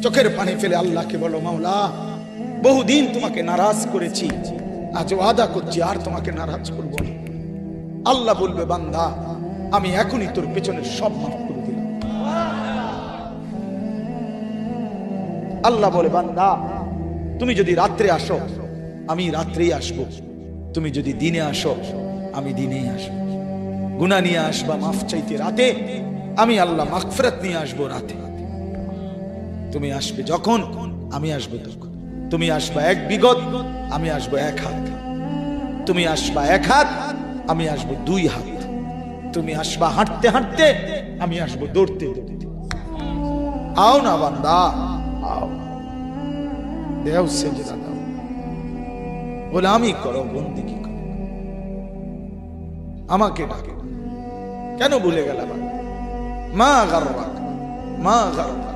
চোখের পানি ফেলে আল্লাহকে বলো, মাওলা বহুদিন তোমাকে নারাজ করেছি, আজ ওয়াদা করছি আর তোমাকে নারাজ করব না। আল্লাহ বলবে, বান্দা আমি এখনই তোর পেছনের সব মাফ করে দিলাম। আল্লাহ বলে, বান্দা তুমি যদি রাত্রে আসো আমি রাত্রেই আসবো, তুমি যদি দিনে আসো আমি দিনেই আসবো। গুনাহ নিয়ে আসবা মাফ চাইতে রাতে, আমি আল্লাহ মাগফিরাত নিয়ে আসবো রাতে। তুমি আসবে যখন, আমি আসবো তখন। তুমি আসবা এক বিগত, আমি আসবো এক হাত। তুমি আসবা এক হাত, আমি আসবো দুই হাত। তুমি আসবা হাঁটতে হাঁটতে, আমি আসবো দৌড়তে দৌড়তে। আও না বান্দা, আও, দেও সেজদা দাও, গোলামি করো, বন্দেগী করো, আমাকে ডাকো। কেন ভুলে গেলাম? মা গাররাক, মা গাররাক।